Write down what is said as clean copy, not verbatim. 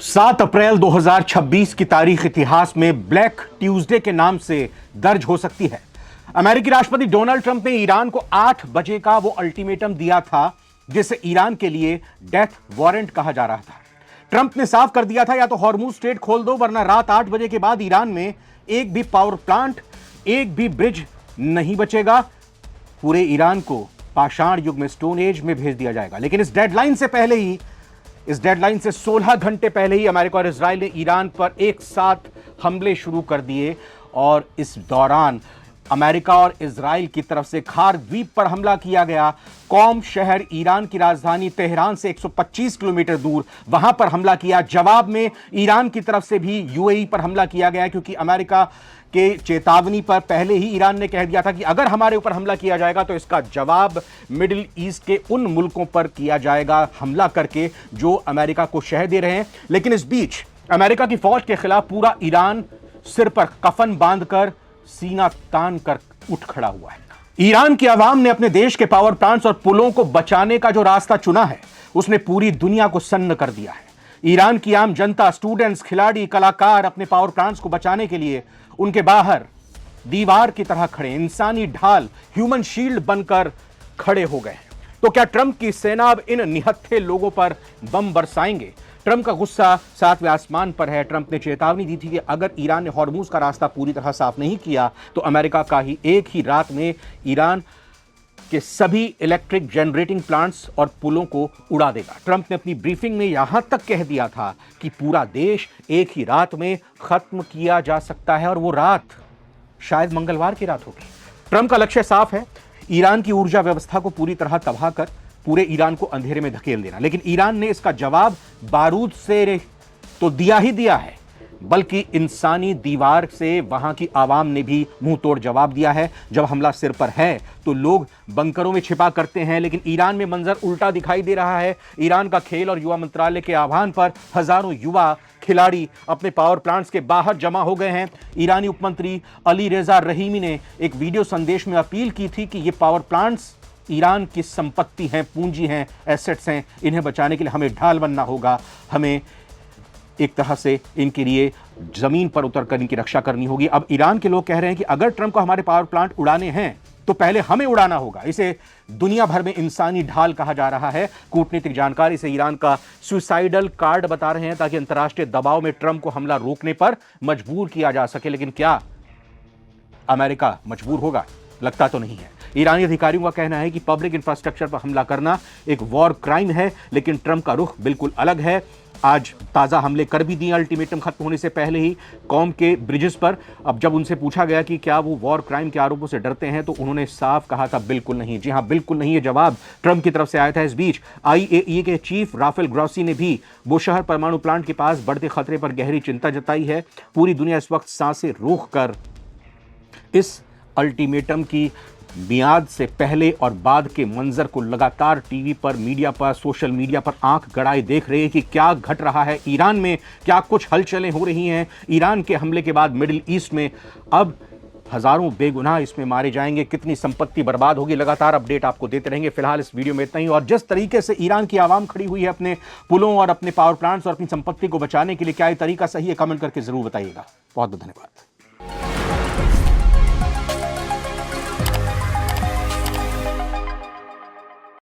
7 अप्रैल 2026 की तारीख इतिहास में ब्लैक ट्यूसडे के नाम से दर्ज हो सकती है। अमेरिकी राष्ट्रपति डोनाल्ड ट्रंप ने ईरान को 8 बजे का वो अल्टीमेटम दिया था जिसे ईरान के लिए डेथ वारंट कहा जा रहा था। ट्रंप ने साफ कर दिया था या तो हॉर्मुज स्ट्रेट खोल दो वरना रात 8 बजे के बाद ईरान में एक भी पावर प्लांट, एक भी ब्रिज नहीं बचेगा। पूरे ईरान को पाषाण युग में, स्टोन एज में भेज दिया जाएगा। लेकिन इस डेडलाइन से 16 घंटे पहले ही अमेरिका और इजराइल ने ईरान पर एक साथ हमले शुरू कर दिए और इस दौरान अमेरिका और इजराइल की तरफ से खार द्वीप पर हमला किया गया। कौम शहर ईरान की राजधानी तेहरान से 125 किलोमीटर दूर, वहां पर हमला किया। जवाब में ईरान की तरफ से भी यूएई पर हमला किया गया क्योंकि अमेरिका के चेतावनी पर पहले ही ईरान ने कह दिया था कि अगर हमारे ऊपर हमला किया जाएगा तो इसका जवाब मिडिल ईस्ट के उन मुल्कों पर किया जाएगा हमला करके जो अमेरिका को शह दे रहे हैं। लेकिन इस बीच अमेरिका की फौज के खिलाफ पूरा ईरान सिर पर कफन बांधकर, सीना तान कर उठ खड़ा हुआ है। ईरान की आवाम ने अपने देश के पावर प्लांट्स और पुलों को बचाने का जो रास्ता चुना है उसने पूरी दुनिया को सन्न कर दिया है। ईरान की आम जनता, स्टूडेंट्स, खिलाड़ी, कलाकार अपने पावर प्लांट्स को बचाने के लिए उनके बाहर दीवार की तरह खड़े, इंसानी ढाल, ह्यूमन शील्ड बनकर खड़े हो गए हैं। तो क्या ट्रंप की सेना अब इन निहत्थे लोगों पर बम बरसाएंगे? ट्रंप का गुस्सा 7वें आसमान पर है। ट्रंप ने चेतावनी दी थी कि अगर ईरान ने हॉर्मुज का रास्ता पूरी तरह साफ नहीं किया तो अमेरिका का ही एक ही रात में ईरान के सभी इलेक्ट्रिक जनरेटिंग प्लांट्स और पुलों को उड़ा देगा। ट्रंप ने अपनी ब्रीफिंग में यहां तक कह दिया था कि पूरा देश एक ही रात में खत्म किया जा सकता है और वो रात शायद मंगलवार की रात होगी। ट्रंप का लक्ष्य साफ है, ईरान की ऊर्जा व्यवस्था को पूरी तरह तबाह कर पूरे ईरान को अंधेरे में धकेल देना। लेकिन ईरान ने इसका जवाब बारूद से तो दिया ही दिया है, बल्कि इंसानी दीवार से वहां की आवाम ने भी मुंह तोड़ जवाब दिया है। जब हमला सिर पर है तो लोग बंकरों में छिपा करते हैं, लेकिन ईरान में मंजर उल्टा दिखाई दे रहा है। ईरान का खेल और युवा मंत्रालय के आह्वान पर हजारों युवा खिलाड़ी अपने पावर प्लांट्स के बाहर जमा हो गए हैं। ईरानी उपमंत्री अली रेजा रहीमी ने एक वीडियो संदेश में अपील की थी कि ये पावर प्लांट्स ईरान की संपत्ति हैं, पूंजी हैं, एसेट्स हैं। इन्हें बचाने के लिए हमें ढाल बनना होगा, हमें एक तरह से इनके लिए जमीन पर उतरकर इनकी रक्षा करनी होगी। अब ईरान के लोग कह रहे हैं कि अगर ट्रंप को हमारे पावर प्लांट उड़ाने हैं तो पहले हमें उड़ाना होगा। इसे दुनिया भर में इंसानी ढाल कहा जा रहा है। कूटनीतिक जानकार इसे ईरान का सुसाइडल कार्ड बता रहे हैं ताकि अंतर्राष्ट्रीय दबाव में ट्रंप को हमला रोकने पर मजबूर किया जा सके। लेकिन क्या अमेरिका मजबूर होगा? लगता तो नहीं है। ईरानी अधिकारियों का कहना है कि पब्लिक इंफ्रास्ट्रक्चर पर हमला करना एक वॉर क्राइम है, लेकिन ट्रंप का रुख बिल्कुल अलग है। आज ताजा हमले कर भी दिए अल्टीमेटम खत्म होने से पहले ही कौम के ब्रिजेस पर। अब जब उनसे पूछा गया कि क्या वो वॉर क्राइम के आरोपों से डरते हैं तो उन्होंने साफ कहा था बिल्कुल नहीं। जी हां, बिल्कुल नहीं, ये जवाब ट्रंप की तरफ से आया था। इस बीच IAEA के चीफ राफेल ग्रॉसी ने भी बुशहर परमाणु प्लांट के पास बढ़ते खतरे पर गहरी चिंता जताई है। पूरी दुनिया इस वक्त सांसें रोक कर इस अल्टीमेटम की मियाद से पहले और बाद के मंजर को लगातार टीवी पर, मीडिया पर, सोशल मीडिया पर आंख गड़ाए देख रहे हैं कि क्या घट रहा है ईरान में, क्या कुछ हलचलें हो रही हैं। ईरान के हमले के बाद मिडिल ईस्ट में अब हजारों बेगुनाह इसमें मारे जाएंगे, कितनी संपत्ति बर्बाद होगी। लगातार अपडेट आपको देते रहेंगे। फिलहाल इस वीडियो में इतना ही। और जिस तरीके से ईरान की आवाम खड़ी हुई है अपने पुलों और अपने पावर प्लांट्स और अपनी संपत्ति को बचाने के लिए, क्या ये तरीका सही है? कमेंट करके जरूर बताइएगा। बहुत बहुत धन्यवाद।